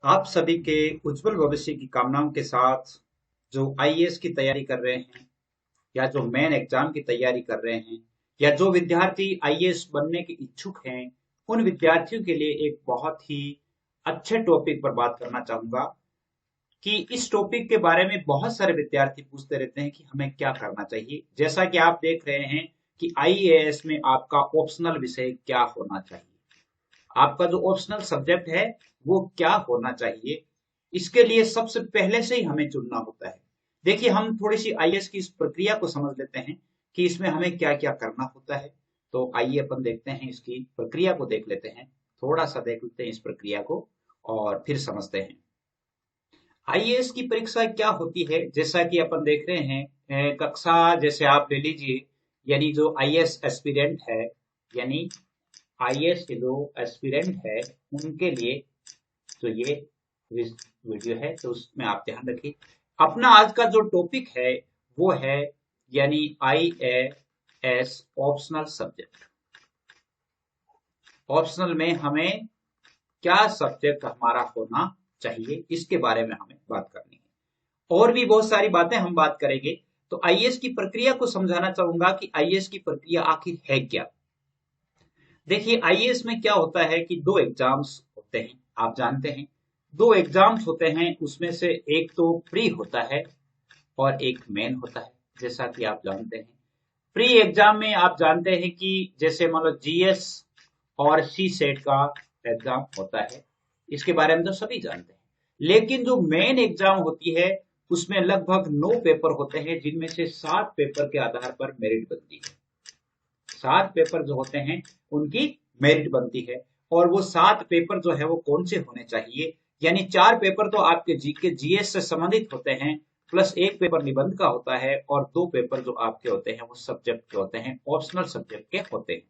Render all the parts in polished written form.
आप सभी के उज्जवल भविष्य की कामनाओं के साथ जो आईएएस की तैयारी कर रहे हैं या जो मेन एग्जाम की तैयारी कर रहे हैं या जो विद्यार्थी आईएएस बनने के इच्छुक हैं, उन विद्यार्थियों के लिए एक बहुत ही अच्छे टॉपिक पर बात करना चाहूंगा कि इस टॉपिक के बारे में बहुत सारे विद्यार्थी पूछते रहते हैं कि हमें क्या करना चाहिए। जैसा कि आप देख रहे हैं कि आईएएस में आपका ऑप्शनल विषय क्या होना चाहिए, आपका जो ऑप्शनल सब्जेक्ट है वो क्या होना चाहिए, इसके लिए सबसे पहले से ही हमें चुनना होता है। देखिए, हम थोड़ी सी आईएएस की इस प्रक्रिया को समझ लेते हैं कि इसमें हमें क्या क्या करना होता है। तो आइए अपन देखते हैं, इसकी प्रक्रिया को देख लेते हैं, थोड़ा सा देख लेते हैं इस प्रक्रिया को और फिर समझते हैं आईएएस की परीक्षा क्या होती है। जैसा कि अपन देख रहे हैं, कक्षा जैसे आप ले लीजिए, यानी जो आईएएस एस्पिरेंट है, यानी आईएएस के जो एस्पिरेंट है उनके लिए तो ये वीडियो है, तो उसमें आप ध्यान रखिए। अपना आज का जो टॉपिक है वो है यानी आईएएस ऑप्शनल सब्जेक्ट। ऑप्शनल में हमें क्या सब्जेक्ट हमारा होना चाहिए, इसके बारे में हमें बात करनी है। और भी बहुत सारी बातें हम बात करेंगे। तो आईएएस की प्रक्रिया को समझाना चाहूंगा कि आईएएस की प्रक्रिया आखिर है क्या। देखिए, आईएएस में क्या होता है कि दो एग्जाम्स होते हैं, आप जानते हैं। दो एग्जाम्स होते हैं, उसमें से एक तो प्री होता है और एक मेन होता है, जैसा कि आप जानते हैं। प्री एग्जाम में आप जानते हैं कि जैसे मान लो जीएस और सी सेट का एग्जाम होता है, इसके बारे में तो सभी जानते हैं। लेकिन जो मेन एग्जाम होती है उसमें लगभग 9 पेपर होते हैं, जिनमें से 7 पेपर के आधार पर मेरिट बनती है। 7 पेपर जो होते हैं उनकी मेरिट बनती है। और वो 7 पेपर जो है वो कौन से होने चाहिए, यानी 4 पेपर तो आपके जीके जीएस से संबंधित होते हैं, प्लस एक पेपर निबंध का होता है, और 2 पेपर जो आपके होते हैं वो सब्जेक्ट के होते हैं, ऑप्शनल सब्जेक्ट के होते हैं।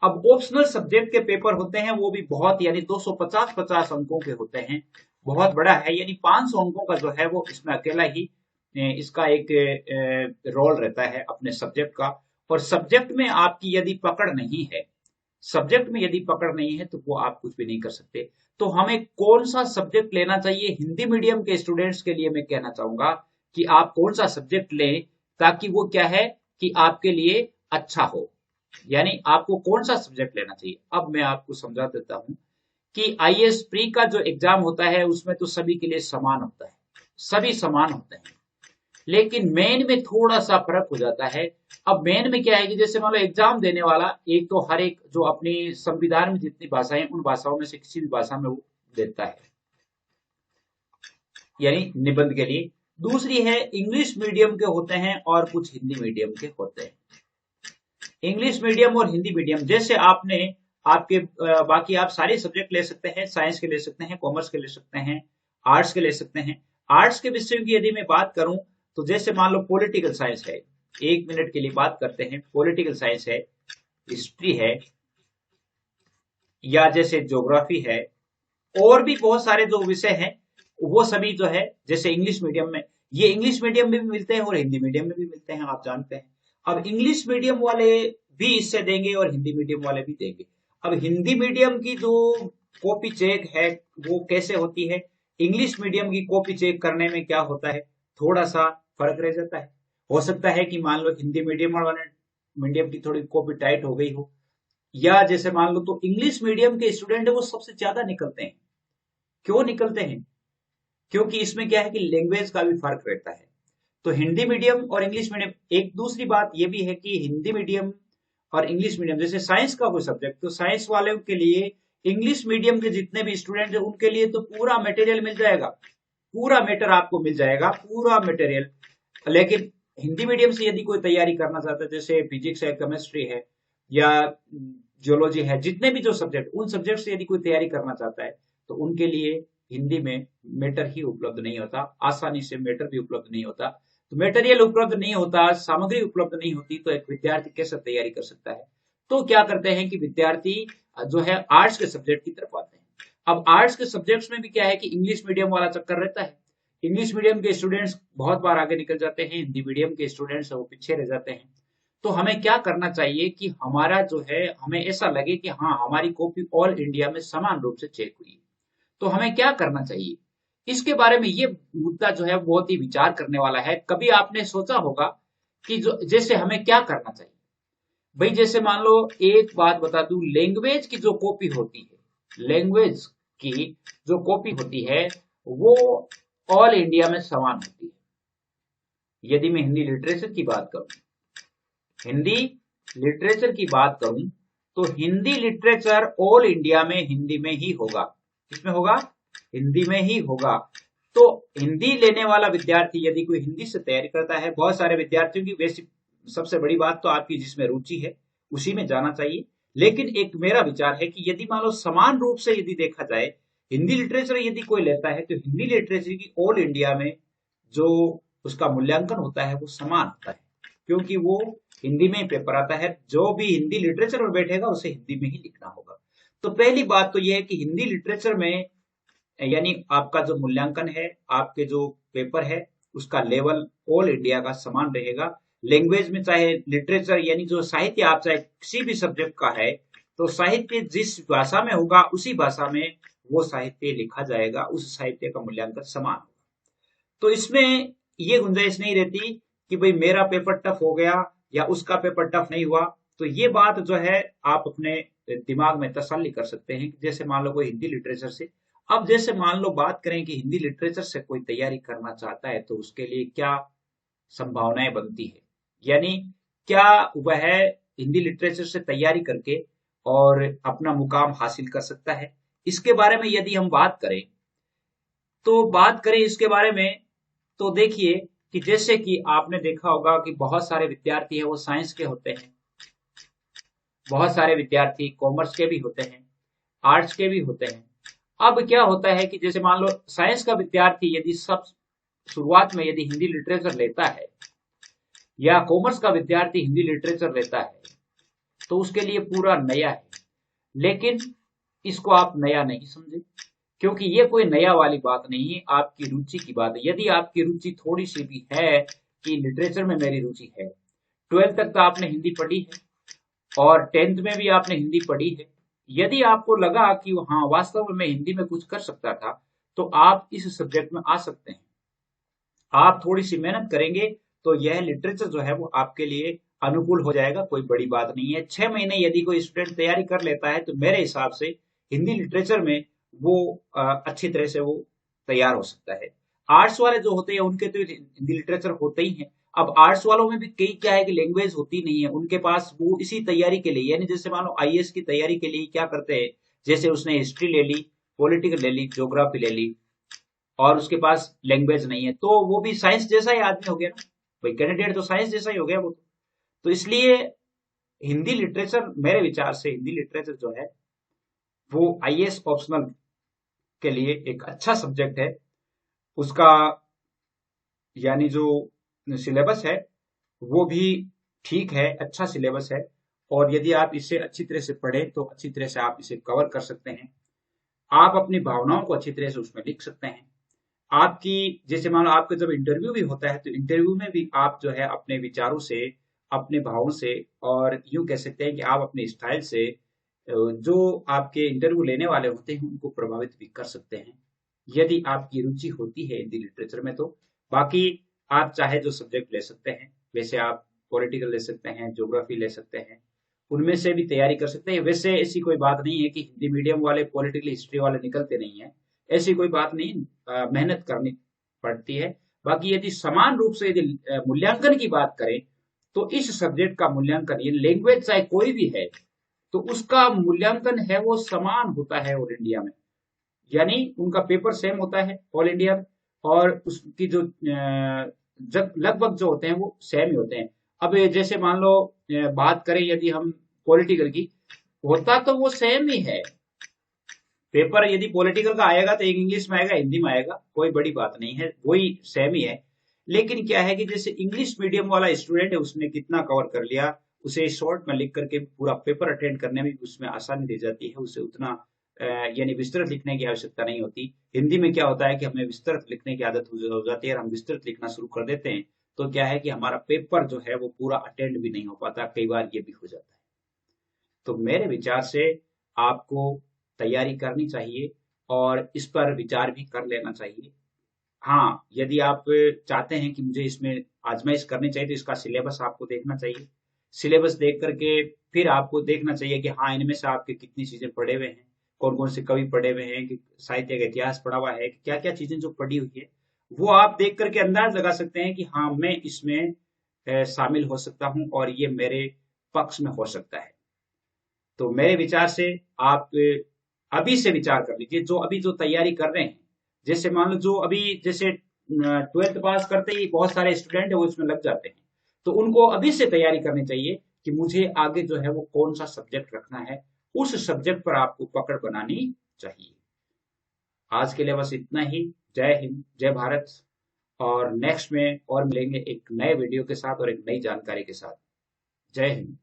अब ऑप्शनल सब्जेक्ट के पेपर होते हैं वो भी बहुत, यानी 250-50 अंकों के होते हैं। बहुत बड़ा है, यानी 500 अंकों का जो है वो इसमें अकेला ही इसका एक रोल रहता है अपने सब्जेक्ट का। और सब्जेक्ट में आपकी यदि पकड़ नहीं है, सब्जेक्ट में यदि पकड़ नहीं है तो वो आप कुछ भी नहीं कर सकते। तो हमें कौन सा सब्जेक्ट लेना चाहिए, हिंदी मीडियम के स्टूडेंट्स के लिए मैं कहना चाहूंगा कि आप कौन सा सब्जेक्ट लें, ताकि वो क्या है कि आपके लिए अच्छा हो। यानी आपको कौन सा सब्जेक्ट लेना चाहिए। अब मैं आपको समझा देता हूं कि आईएएस प्री का जो एग्जाम होता है उसमें तो सभी के लिए समान होता है, सभी समान होते हैं। लेकिन मेन में थोड़ा सा फर्क हो जाता है। अब मेन में क्या है कि जैसे मान लो एग्जाम देने वाला एक तो हर एक जो अपनी संविधान में जितनी भाषाएं उन भाषाओं में से किसी भी भाषा में वो देता है, यानी निबंध के लिए। दूसरी है, इंग्लिश मीडियम के होते हैं और कुछ हिंदी मीडियम के होते हैं। इंग्लिश मीडियम और हिंदी मीडियम, जैसे आपने आपके बाकी आप सारे सब्जेक्ट ले सकते हैं, साइंस के ले सकते हैं, कॉमर्स के ले सकते हैं, आर्ट्स के ले सकते हैं। आर्ट्स के विषयों की यदि मैं बात करूं तो जैसे मान लो पॉलिटिकल साइंस है, 1 मिनट के लिए बात करते हैं, पॉलिटिकल साइंस है, हिस्ट्री है, या जैसे ज्योग्राफी है, और भी बहुत सारे जो विषय हैं वो सभी जो है जैसे इंग्लिश मीडियम में, ये इंग्लिश मीडियम में भी मिलते हैं और हिंदी मीडियम में भी मिलते हैं, आप जानते हैं। अब इंग्लिश मीडियम वाले भी इससे देंगे और हिंदी मीडियम वाले भी देंगे। अब हिंदी मीडियम की जो कॉपी चेक है वो कैसे होती है, इंग्लिश मीडियम की कॉपी चेक करने में क्या होता है, थोड़ा सा फर्क रह जाता है। हो सकता है कि मान लो हिंदी मीडियम वाले मीडियम की थोड़ी कॉपी टाइट हो गई हो, या जैसे मान लो तो इंग्लिश मीडियम के स्टूडेंट है वो सबसे ज्यादा निकलते हैं। क्यों निकलते हैं, क्योंकि इसमें क्या है कि लैंग्वेज का भी फर्क रहता है। तो हिंदी मीडियम और इंग्लिश मीडियम, एक दूसरी बात यह भी है कि हिंदी मीडियम और इंग्लिश मीडियम, जैसे साइंस का कोई सब्जेक्ट, तो साइंस वालों के लिए इंग्लिश मीडियम के जितने भी स्टूडेंट हैं उनके लिए तो पूरा मटेरियल मिल जाएगा, पूरा मैटर आपको मिल जाएगा, पूरा मटेरियल। लेकिन हिंदी मीडियम से यदि कोई तैयारी करना चाहता है, जैसे फिजिक्स है, केमिस्ट्री है, या जियोलॉजी है, जितने भी जो सब्जेक्ट, उन सब्जेक्ट से यदि कोई तैयारी करना चाहता है तो उनके लिए हिंदी में मेटर ही उपलब्ध नहीं होता, आसानी से मेटर भी उपलब्ध नहीं होता। तो मेटेरियल उपलब्ध नहीं होता, सामग्री उपलब्ध नहीं होती, तो एक विद्यार्थी कैसे तैयारी कर सकता है। तो क्या करते हैं कि विद्यार्थी जो है आर्ट्स के सब्जेक्ट की तरफ आते हैं। अब आर्ट्स के सब्जेक्ट्स में भी क्या है कि इंग्लिश मीडियम वाला चक्कर रहता है। इंग्लिश मीडियम के स्टूडेंट्स बहुत बार आगे निकल जाते हैं, हिंदी मीडियम के स्टूडेंट्स वो पीछे रह जाते हैं। तो हमें क्या करना चाहिए कि हमारा जो है, हमें ऐसा लगे कि हाँ, हमारी कॉपी ऑल इंडिया में समान रूप से चेक हुई है। तो हमें क्या करना चाहिए, इसके बारे में ये मुद्दा जो है बहुत ही विचार करने वाला है। कभी आपने सोचा होगा कि जो जैसे हमें क्या करना चाहिए। भाई जैसे मान लो, एक बात बता दूं, लैंग्वेज की जो कॉपी होती है, लैंग्वेज की जो कॉपी होती है वो ऑल इंडिया में समान होती है। यदि मैं हिंदी लिटरेचर की बात करूं, हिंदी लिटरेचर की बात करूं, तो हिंदी लिटरेचर ऑल इंडिया में हिंदी में ही होगा। किसमें होगा? हिंदी में ही होगा। तो हिंदी लेने वाला विद्यार्थी यदि कोई हिंदी से तैयारी करता है, बहुत सारे विद्यार्थियों की वैसी सबसे बड़ी बात तो आपकी जिसमें रुचि है उसी में जाना चाहिए। लेकिन एक मेरा विचार है कि यदि मान लो समान रूप से यदि देखा जाए, हिंदी लिटरेचर यदि कोई लेता है तो हिंदी लिटरेचर की ऑल इंडिया में जो उसका मूल्यांकन होता है वो समान होता है, क्योंकि वो हिंदी में ही पेपर आता है। जो भी हिंदी लिटरेचर में बैठेगा उसे हिंदी में ही लिखना होगा। तो पहली बात तो यह है कि हिंदी लिटरेचर में यानी आपका जो मूल्यांकन है, आपके जो पेपर है, उसका लेवल ऑल इंडिया का समान रहेगा। लैंग्वेज में चाहे लिटरेचर यानी जो साहित्य आप चाहे किसी भी सब्जेक्ट का है, तो साहित्य जिस भाषा में होगा उसी भाषा में वो साहित्य लिखा जाएगा, उस साहित्य का मूल्यांकन समान होगा। तो इसमें ये गुंजाइश नहीं रहती कि भाई मेरा पेपर टफ हो गया या उसका पेपर टफ नहीं हुआ। तो ये बात जो है आप अपने दिमाग में तसल्ली कर सकते हैं। जैसे मान लो कोई हिंदी लिटरेचर से, अब जैसे मान लो बात करें कि हिंदी लिटरेचर से कोई तैयारी करना चाहता है तो उसके लिए क्या संभावनाएं बनती है, यानी क्या वह हिंदी लिटरेचर से तैयारी करके और अपना मुकाम हासिल कर सकता है। इसके बारे में यदि हम बात करें इसके बारे में, तो देखिए कि जैसे कि आपने देखा होगा कि बहुत सारे विद्यार्थी है वो साइंस के होते हैं, बहुत सारे विद्यार्थी कॉमर्स के भी होते हैं, आर्ट्स के भी होते हैं। अब क्या होता है कि जैसे मान लो साइंस का विद्यार्थी यदि सब शुरुआत में यदि हिंदी लिटरेचर लेता है या कॉमर्स का विद्यार्थी हिंदी लिटरेचर लेता है तो उसके लिए पूरा नया है। लेकिन इसको आप नया नहीं समझे, क्योंकि ये कोई नया वाली बात नहीं है, आपकी रुचि की बात है। यदि आपकी रुचि थोड़ी सी भी है कि लिटरेचर में मेरी रुचि है, 12th तक तो आपने हिंदी पढ़ी है और 10th में भी आपने हिंदी पढ़ी है, यदि आपको लगा कि हाँ वास्तव में मैं हिंदी में कुछ कर सकता था, तो आप इस सब्जेक्ट में आ सकते हैं। आप थोड़ी सी मेहनत करेंगे तो यह लिटरेचर जो है वो आपके लिए अनुकूल हो जाएगा, कोई बड़ी बात नहीं है। 6 महीने यदि कोई स्टूडेंट तैयारी कर लेता है तो मेरे हिसाब से हिंदी लिटरेचर में वो अच्छी तरह से वो तैयार हो सकता है। आर्ट्स वाले जो होते हैं उनके तो हिंदी लिटरेचर होते ही हैं। अब आर्ट्स वालों में भी कई क्या है कि लैंग्वेज होती नहीं है उनके पास, वो इसी तैयारी के लिए, यानी जैसे मान लो आईएएस की तैयारी के लिए क्या करते हैं, जैसे उसने हिस्ट्री ले ली, पॉलिटिकल ले ली, ज्योग्राफी ले ली और उसके पास लैंग्वेज नहीं है, तो वो भी साइंस जैसा ही आदमी हो गया ना भाई, कैंडिडेट तो साइंस जैसा ही हो गया वो। तो इसलिए हिंदी लिटरेचर, मेरे विचार से हिंदी लिटरेचर जो है वो आईएएस ऑप्शनल के लिए एक अच्छा सब्जेक्ट है। उसका यानी जो सिलेबस है वो भी ठीक है, अच्छा सिलेबस है। और यदि आप इसे अच्छी तरह से पढ़ें तो अच्छी तरह से आप इसे कवर कर सकते हैं। आप अपनी भावनाओं को अच्छी तरह से उसमें लिख सकते हैं। आपकी जैसे मान लो आपका जब इंटरव्यू भी होता है तो इंटरव्यू में भी आप जो है अपने विचारों से, अपने भावों से और यूं कह सकते हैं कि आप अपने स्टाइल से जो आपके इंटरव्यू लेने वाले होते हैं उनको प्रभावित भी कर सकते हैं, यदि आपकी रुचि होती है हिंदी लिटरेचर में तो। बाकी आप चाहे जो सब्जेक्ट ले सकते हैं, वैसे आप पॉलिटिकल ले सकते हैं, ज्योग्राफी ले सकते हैं, उनमें से भी तैयारी कर सकते हैं। वैसे ऐसी कोई बात नहीं है कि हिंदी मीडियम वाले पॉलिटिकल हिस्ट्री वाले निकलते नहीं है, ऐसी कोई बात नहीं, मेहनत करनी पड़ती है। बाकी यदि समान रूप से यदि मूल्यांकन की बात करें तो इस सब्जेक्ट का मूल्यांकन, ये लैंग्वेज चाहे कोई भी है तो उसका मूल्यांकन है वो समान होता है ऑल इंडिया में, यानी उनका पेपर सेम होता है ऑल इंडिया में और उसकी जो लगभग जो होते हैं वो सेम ही होते हैं। अब जैसे मान लो बात करें यदि हम पॉलिटिकल की, होता तो वो सेम ही है। पेपर यदि पॉलिटिकल का आएगा तो एक इंग्लिश में आएगा, हिंदी में आएगा, कोई बड़ी बात नहीं है, वही सेम ही है। लेकिन क्या है कि जैसे इंग्लिश मीडियम वाला स्टूडेंट है उसने कितना कवर कर लिया, उसे शॉर्ट में लिख करके पूरा पेपर अटेंड करने में उसमें आसानी दे जाती है, उसे उतना यानी विस्तृत लिखने की आवश्यकता नहीं होती। हिंदी में क्या होता है कि हमें विस्तृत लिखने की आदत हो जाती है और हम विस्तृत लिखना शुरू कर देते हैं, तो क्या है कि हमारा पेपर जो है वो पूरा अटेंड भी नहीं हो पाता, कई बार ये भी हो जाता है। तो मेरे विचार से आपको तैयारी करनी चाहिए और इस पर विचार भी कर लेना चाहिए। हाँ, यदि आप चाहते हैं कि मुझे इसमें आजमाइश करनी चाहिए तो इसका सिलेबस आपको देखना चाहिए। सिलेबस देख करके फिर आपको देखना चाहिए कि हाँ, इनमें से आपके कितनी चीजें पढ़े हुए हैं, कौन कौन से कवि पढ़े हुए हैं, कि साहित्य का इतिहास पढ़ा हुआ है, क्या क्या चीजें जो पढ़ी हुई है वो आप देख करके अंदाज लगा सकते हैं कि हाँ, मैं इसमें शामिल हो सकता हूँ और ये मेरे पक्ष में हो सकता है। तो मेरे विचार से आप अभी से विचार कर लीजिए, जो अभी जो तैयारी कर रहे हैं। जैसे मान लो जो अभी जैसे 12th पास करते ही बहुत सारे स्टूडेंट है वो इसमें लग जाते हैं, तो उनको अभी से तैयारी करनी चाहिए कि मुझे आगे जो है वो कौन सा सब्जेक्ट रखना है, उस सब्जेक्ट पर आपको पकड़ बनानी चाहिए। आज के लिए बस इतना ही। जय हिंद, जय भारत। और नेक्स्ट में और मिलेंगे एक नए वीडियो के साथ और एक नई जानकारी के साथ। जय हिंद।